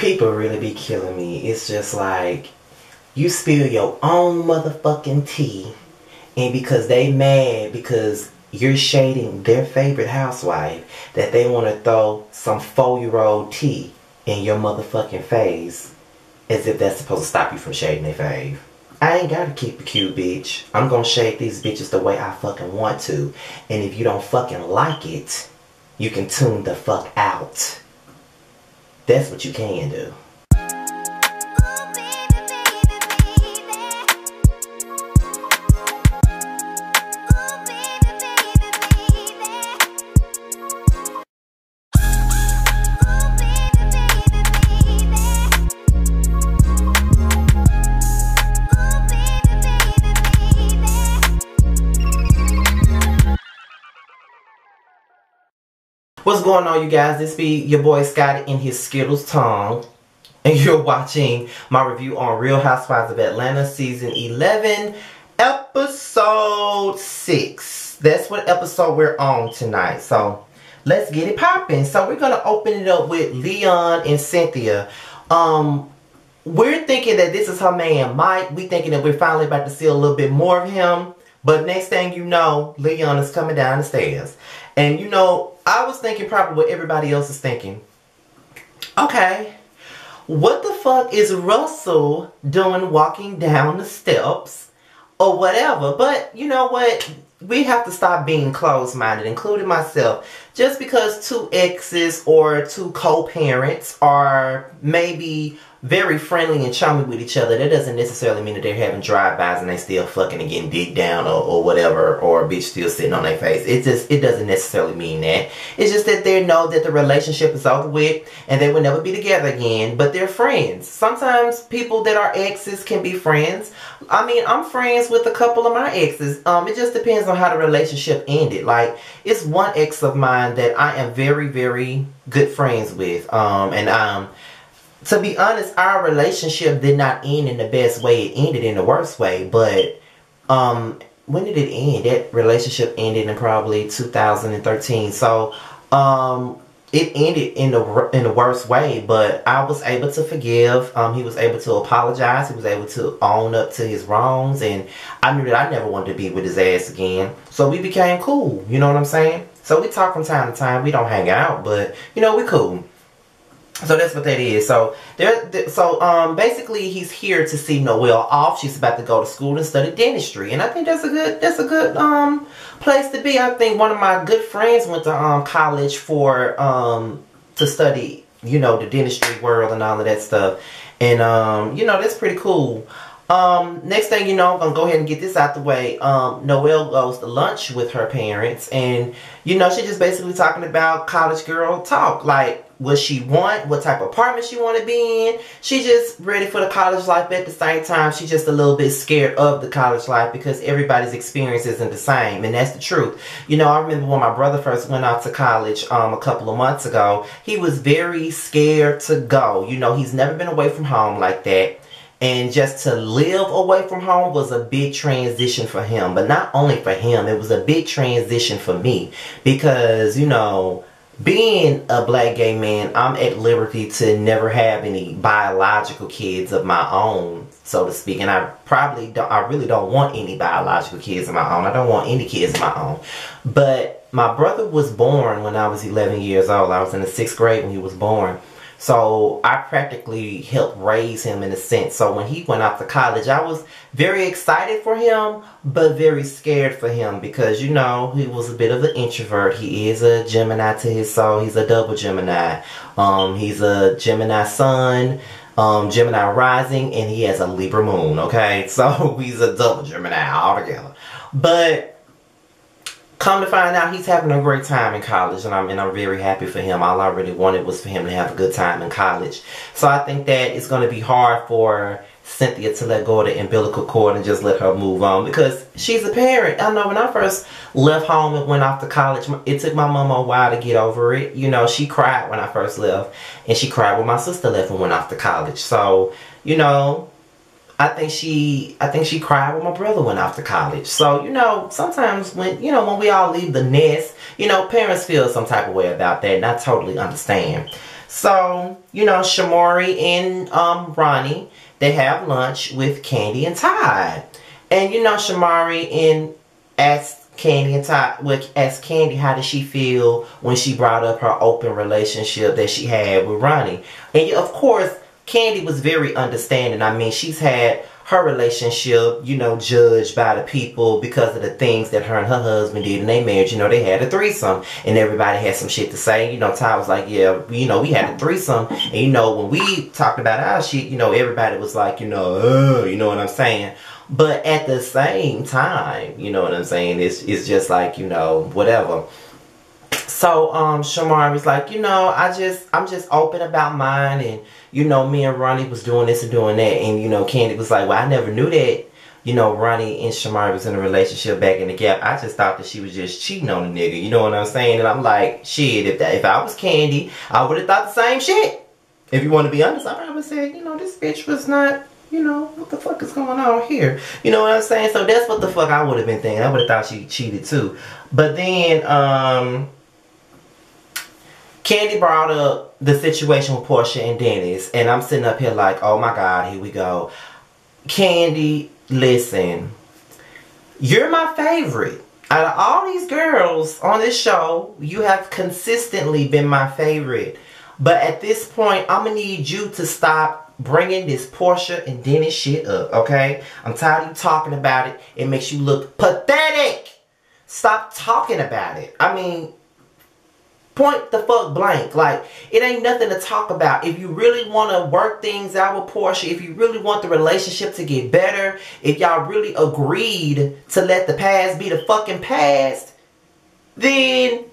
People really be killing me. It's just like, you spill your own motherfucking tea, and because they mad because you're shading their favorite housewife, that they want to throw some 4-year-old tea in your motherfucking face, as if that's supposed to stop you from shading their fave. I ain't gotta keep it cute, bitch. I'm gonna shade these bitches the way I fucking want to. And if you don't fucking like it, you can tune the fuck out. That's what you can do. What's going on, you guys? This be your boy Scotty in his Skittles tongue, and you're watching my review on Real Housewives of Atlanta Season 11, Episode 6. That's what episode we're on tonight. So, let's get it popping. So, we're going to open it up with Leon and Cynthia. We're thinking that this is her man, Mike. We're thinking that we're finally about to see a little bit more of him. But next thing you know, Leon is coming down the stairs. And you know, I was thinking probably what everybody else is thinking. Okay, what the fuck is Russell doing walking down the steps or whatever? But you know what? We have to stop being closed-minded, including myself. Just because two exes or two co-parents are maybe very friendly and chummy with each other, that doesn't necessarily mean that they're having drive-bys and they still fucking and getting dick down or whatever, or a bitch still sitting on their face. It doesn't necessarily mean that. It's just that they know that the relationship is over with and they will never be together again, but they're friends. Sometimes people that are exes can be friends. I mean, I'm friends with a couple of my exes. It just depends on how the relationship ended. Like, it's one ex of mine that I am very, very good friends with. To be honest, our relationship did not end in the best way. It ended in the worst way. But when did it end? That relationship ended in probably 2013. So it ended in the worst way. But I was able to forgive. He was able to apologize. He was able to own up to his wrongs. And I knew that I never wanted to be with his ass again. So we became cool. You know what I'm saying? So we talk from time to time. We don't hang out. But, you know, we cool. So that's what that is. So basically he's here to see Noelle off. She's about to go to school and study dentistry, and I think that's a good place to be. I think one of my good friends went to college for to study, you know, the dentistry world and all of that stuff, and you know, that's pretty cool. Next thing you know, I'm gonna go ahead and get this out the way. Noelle goes to lunch with her parents, and you know, she's just basically talking about college girl talk, like what she want, what type of apartment she want to be in. She's just ready for the college life. At the same time, she's just a little bit scared of the college life because everybody's experience isn't the same, and that's the truth. You know, I remember when my brother first went off to college a couple of months ago, he was very scared to go. You know, he's never been away from home like that. And just to live away from home was a big transition for him. But not only for him, it was a big transition for me. Because, you know, being a black gay man, I'm at liberty to never have any biological kids of my own, so to speak. And I really don't want any biological kids of my own. I don't want any kids of my own. But my brother was born when I was 11 years old. I was in the 6th grade when he was born. So I practically helped raise him in a sense. So when he went off to college, I was very excited for him, but very scared for him because, you know, he was a bit of an introvert. He is a Gemini to his soul. He's a double Gemini. He's a Gemini sun, Gemini rising, and he has a Libra moon, okay? So he's a double Gemini altogether. But come to find out, he's having a great time in college, and I'm very happy for him. All I really wanted was for him to have a good time in college. So I think that it's going to be hard for Cynthia to let go of the umbilical cord and just let her move on because she's a parent. I know when I first left home and went off to college, it took my mama a while to get over it. You know, she cried when I first left, and she cried when my sister left and went off to college. So, you know, I think she cried when my brother went off to college. So, you know, sometimes when we all leave the nest, you know, parents feel some type of way about that, and I totally understand. So, you know, Shamari and Ronnie, they have lunch with Candy and Todd. And, you know, Shamari and asked Candy and Todd, asked Candy how did she feel when she brought up her open relationship that she had with Ronnie. And, of course, Candy was very understanding. I mean, she's had her relationship, you know, judged by the people because of the things that her and her husband did in their marriage. You know, they had a threesome and everybody had some shit to say. You know, Ty was like, yeah, you know, we had a threesome. And, you know, when we talked about our shit, you know, everybody was like, you know what I'm saying? But at the same time, you know what I'm saying? It's just like, you know, whatever. So, Shamari was like, you know, I'm just open about mine, and, you know, me and Ronnie was doing this and doing that, and, you know, Candy was like, well, I never knew that, you know, Ronnie and Shamari was in a relationship back in the Gap. I just thought that she was just cheating on the nigga, you know what I'm saying? And I'm like, shit, if I was Candy, I would have thought the same shit. If you want to be honest, I probably said, you know, this bitch was not, you know, what the fuck is going on here? You know what I'm saying? So that's what the fuck I would have been thinking. I would have thought she cheated too. But then, Candy brought up the situation with Portia and Dennis, and I'm sitting up here like, oh my God, here we go. Candy, listen, you're my favorite. Out of all these girls on this show, you have consistently been my favorite. But at this point, I'm going to need you to stop bringing this Portia and Dennis shit up, okay? I'm tired of you talking about it. It makes you look pathetic. Stop talking about it. I mean, point the fuck blank. Like, it ain't nothing to talk about. If you really want to work things out with Portia, if you really want the relationship to get better, if y'all really agreed to let the past be the fucking past, then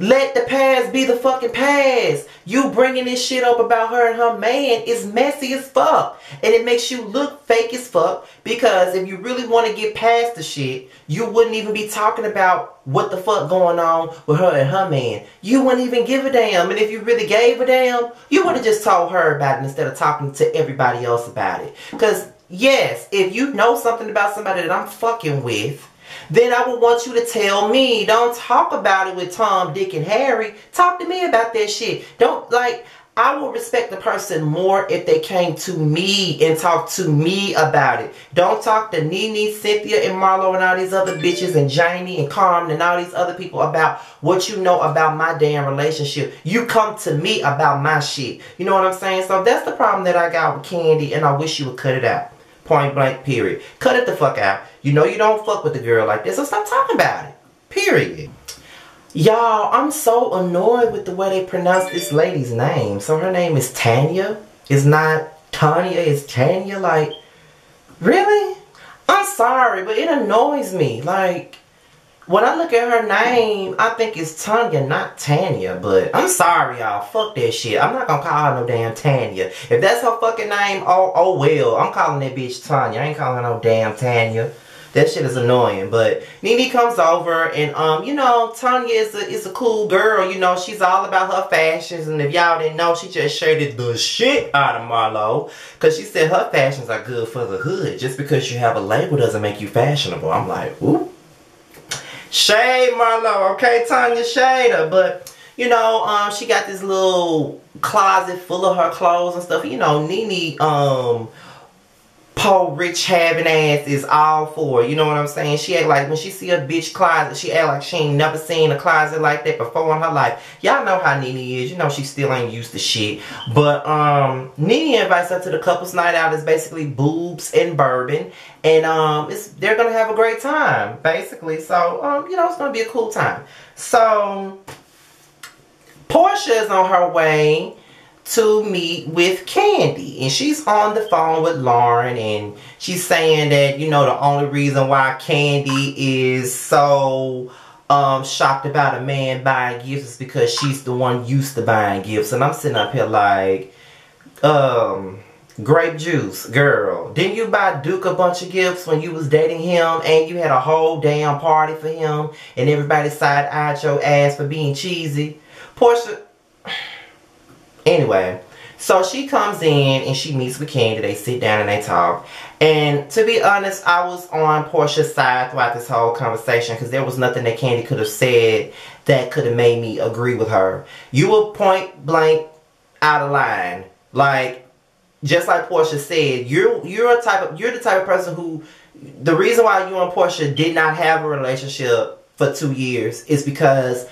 let the past be the fucking past. You bringing this shit up about her and her man is messy as fuck. And it makes you look fake as fuck. Because if you really want to get past the shit, you wouldn't even be talking about what the fuck going on with her and her man. You wouldn't even give a damn. And if you really gave a damn, you would have just told her about it instead of talking to everybody else about it. Because, yes, if you know something about somebody that I'm fucking with, then I would want you to tell me. Don't talk about it with Tom, Dick, and Harry. Talk to me about that shit. Don't, like, I will respect the person more if they came to me and talked to me about it. Don't talk to Nene, Cynthia, and Marlo and all these other bitches and Janie and Carmen and all these other people about what you know about my damn relationship. You come to me about my shit. You know what I'm saying? So that's the problem that I got with Candy, and I wish you would cut it out. Point blank, period. Cut it the fuck out. You know you don't fuck with the girl like this, so stop talking about it. Period. Y'all, I'm so annoyed with the way they pronounce this lady's name. So her name is Tanya. It's not Tanya, it's Tanya. Like, really? I'm sorry, but it annoys me. Like, when I look at her name, I think it's Tanya, not Tanya. But I'm sorry, y'all. Fuck that shit. I'm not gonna call her no damn Tanya. If that's her fucking name, oh well. I'm calling that bitch Tanya. I ain't calling her no damn Tanya. That shit is annoying. But Nene comes over, and you know, Tanya is a cool girl. You know, she's all about her fashions. And if y'all didn't know, she just shaded the shit out of Marlo, because she said her fashions are good for the hood. Just because you have a label doesn't make you fashionable. I'm like, ooh. Shade Marlo, okay, Tanya, shade her. But, you know, she got this little closet full of her clothes and stuff. You know, Nene, poor rich having ass is all for it. You know what I'm saying? She act like when she see a bitch closet, she act like she ain't never seen a closet like that before in her life. Y'all know how Nene is. You know she still ain't used to shit. But Nene invites her to the couples night out. It's basically boobs and bourbon. And they're gonna have a great time, basically. So you know, it's gonna be a cool time. So Portia is on her way to meet with Candy, and she's on the phone with Lauren, and she's saying that, you know, the only reason why Candy is so shocked about a man buying gifts is because she's the one used to buying gifts. And I'm sitting up here like, grape juice, girl, didn't you buy Duke a bunch of gifts when you was dating him, and you had a whole damn party for him, and everybody side-eyed your ass for being cheesy? Portia, anyway, so she comes in and she meets with Candy. They sit down and they talk. And to be honest, I was on Portia's side throughout this whole conversation, because there was nothing that Candy could have said that could have made me agree with her. You were point blank out of line. Like, just like Portia said, you're the type of person who, the reason why you and Portia did not have a relationship for 2 years is because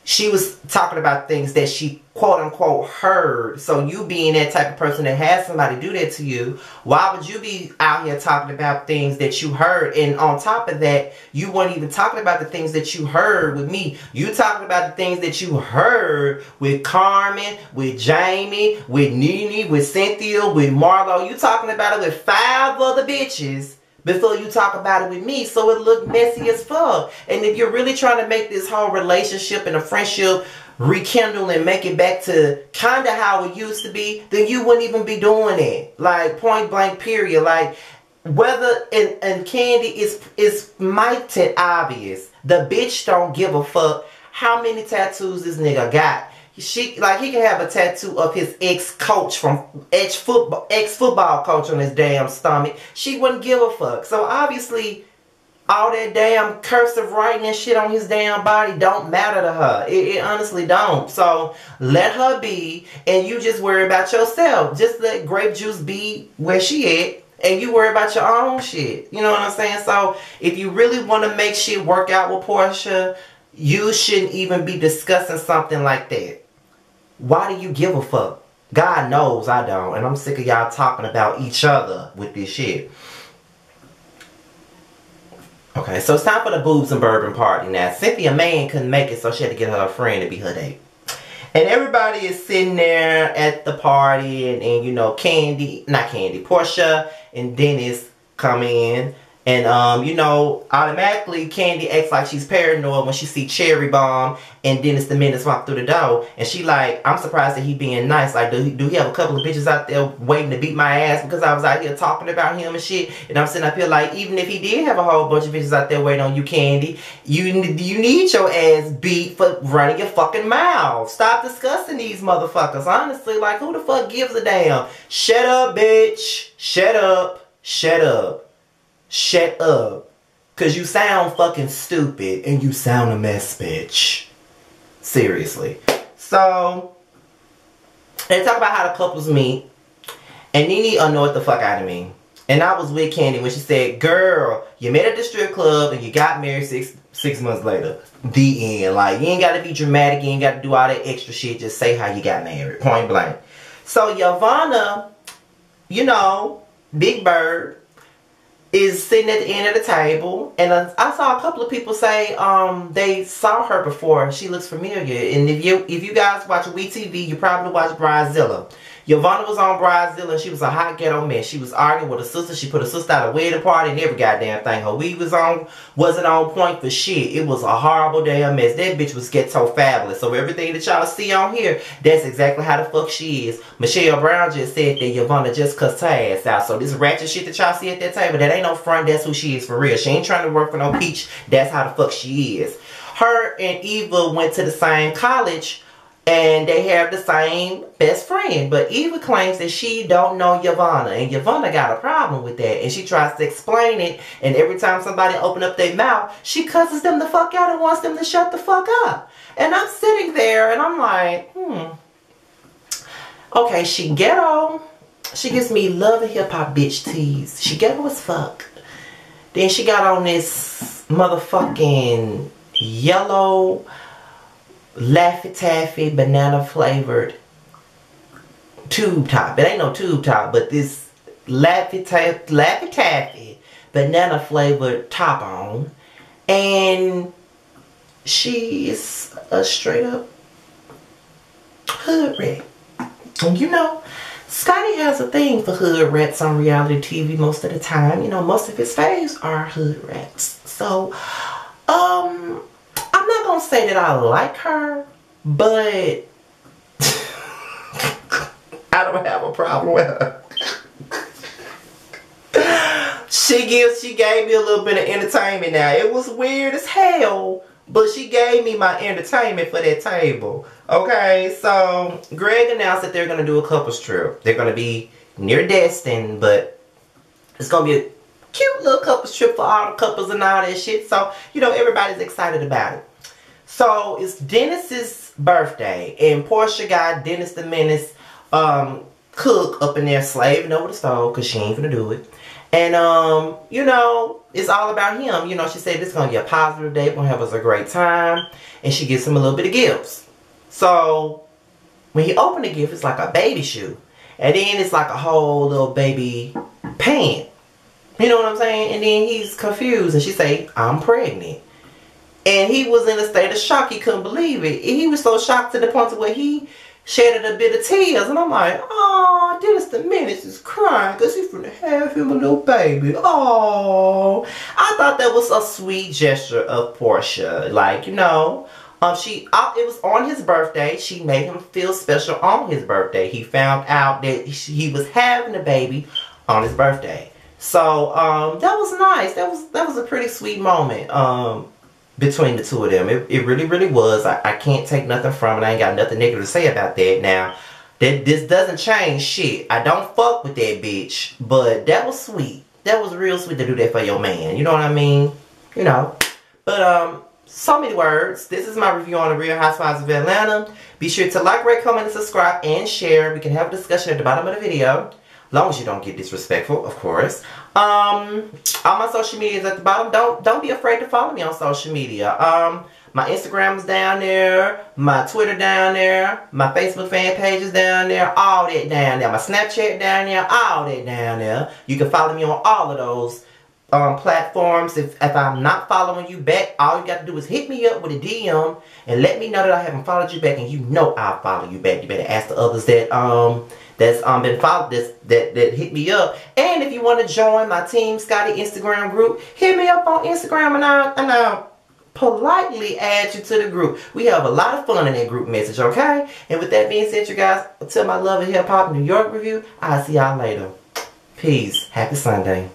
she was talking about things that she quote unquote heard. So you being that type of person that has somebody do that to you, why would you be out here talking about things that you heard? And on top of that, you weren't even talking about the things that you heard with me. You talking about the things that you heard with Carmen, with Jamie, with Nene, with Cynthia, with Marlo. You talking about it with 5 other bitches before you talk about it with me, so it looked messy as fuck. And if you're really trying to make this whole relationship and a friendship rekindle and make it back to kind of how it used to be, then you wouldn't even be doing it. Like, point blank period. Like, whether, and Candy is mighty obvious. The bitch don't give a fuck how many tattoos this nigga got. He can have a tattoo of his ex-coach from ex-football coach on his damn stomach. She wouldn't give a fuck. So obviously, all that damn cursive writing and shit on his damn body don't matter to her. It honestly don't. So let her be, and you just worry about yourself. Just let Grape Juice be where she at, and you worry about your own shit. You know what I'm saying? So if you really want to make shit work out with Portia, you shouldn't even be discussing something like that. Why do you give a fuck? God knows I don't. And I'm sick of y'all talking about each other with this shit. Okay, so it's time for the boobs and bourbon party. Now, Cynthia Mann couldn't make it, so she had to get her a friend to be her date. And everybody is sitting there at the party. And you know, Portia and Dennis come in. And, you know, automatically Candy acts like she's paranoid when she see Cherry Bomb and Dennis the Menace walk through the door. And she like, I'm surprised that he being nice. Like, do he have a couple of bitches out there waiting to beat my ass because I was out here talking about him and shit? And I'm sitting up here like, even if he did have a whole bunch of bitches out there waiting on you, Candy, you need your ass beat for running your fucking mouth. Stop discussing these motherfuckers. Honestly, like, who the fuck gives a damn? Shut up, bitch. Shut up. Shut up. Shut up. Cause you sound fucking stupid and you sound a mess, bitch. Seriously. So, they talk about how the couples meet. And Nene annoyed the fuck out of me. And I was with Candy when she said, girl, you met at the strip club and you got married six months later. The end. Like, you ain't gotta be dramatic. You ain't gotta do all that extra shit. Just say how you got married. Point blank. So, Yvonne, you know, Big Bird, is sitting at the end of the table, and I saw a couple of people say they saw her before. She looks familiar. And if you guys watch WeTV, you probably watch Bridezilla. Yvonne was on Bridezilla, and she was a hot ghetto mess. She was arguing with her sister. She put her sister at a wedding party and every goddamn thing. Her weed wasn't on point for shit. It was a horrible damn mess. That bitch was ghetto fabulous. So everything that y'all see on here, that's exactly how the fuck she is. Michelle Brown just said that Yvonne just cussed her ass out. So this ratchet shit that y'all see at that table, that ain't no front. That's who she is for real. She ain't trying to work for no peach. That's how the fuck she is. Her and Eva went to the same college, and they have the same best friend. But Eva claims that she don't know Yvonne. And Yvonne got a problem with that. And she tries to explain it. And every time somebody open up their mouth, she cusses them the fuck out and wants them to shut the fuck up. And I'm sitting there and I'm like, okay, she ghetto. She gives me love and hip hop bitch tease. She ghetto as fuck. Then she got on this motherfucking yellow Laffy Taffy banana flavored tube top. It ain't no tube top, but this Laffy Taffy banana flavored top on. And she is a straight up hood rat. And you know, Scotty has a thing for hood rats on reality TV most of the time. You know, most of his faves are hood rats. So, I'm not gonna say that I like her, but I don't have a problem with her. She gave me a little bit of entertainment now. It was weird as hell, but she gave me my entertainment for that table. Okay, so Greg announced that they're gonna do a couples trip. They're gonna be near Destin, but it's gonna be a cute little couples trip for all the couples and all that shit. So, you know, everybody's excited about it. So, it's Dennis's birthday, and Portia got Dennis the Menace cook up in there slaving over the stove because she ain't gonna do it. And, you know, it's all about him. You know, she said this is going to be a positive day. We're going to have us a great time. And she gives him a little bit of gifts. So, when he opened the gift, it's like a baby shoe. And then it's like a whole little baby pant. You know what I'm saying? And then he's confused. And she say, I'm pregnant. And he was in a state of shock. He couldn't believe it. He was so shocked to the point where he shedded a bit of tears. And I'm like, oh, Dennis the Menace is crying because he's going to have him a little baby. Oh, I thought that was a sweet gesture of Portia. Like, you know, it was on his birthday. She made him feel special on his birthday. He found out that he was having a baby on his birthday. So, that was nice. That was a pretty sweet moment. Between the two of them. It really, really was. I can't take nothing from it. I ain't got nothing negative to say about that. Now, this doesn't change shit. I don't fuck with that bitch. But that was sweet. That was real sweet to do that for your man. You know what I mean? You know. But, so many words. This is my review on the Real Housewives of Atlanta. Be sure to like, rate, comment, and subscribe, and share. We can have a discussion at the bottom of the video. As long as you don't get disrespectful, of course. All my social media is at the bottom. Don't be afraid to follow me on social media. My Instagram is down there. My Twitter down there. My Facebook fan page is down there. All that down there. My Snapchat down there. All that down there. You can follow me on all of those platforms. If I'm not following you back, all you got to do is hit me up with a DM and let me know that I haven't followed you back, and you know I'll follow you back. You better ask the others that that's been followed that hit me up. And if you want to join my Team Scotty Instagram group, hit me up on Instagram and I'll politely add you to the group. We have a lot of fun in that group message, okay? And with that being said, you guys, until my Love of Hip Hop New York review, I'll see y'all later. Peace. Happy Sunday.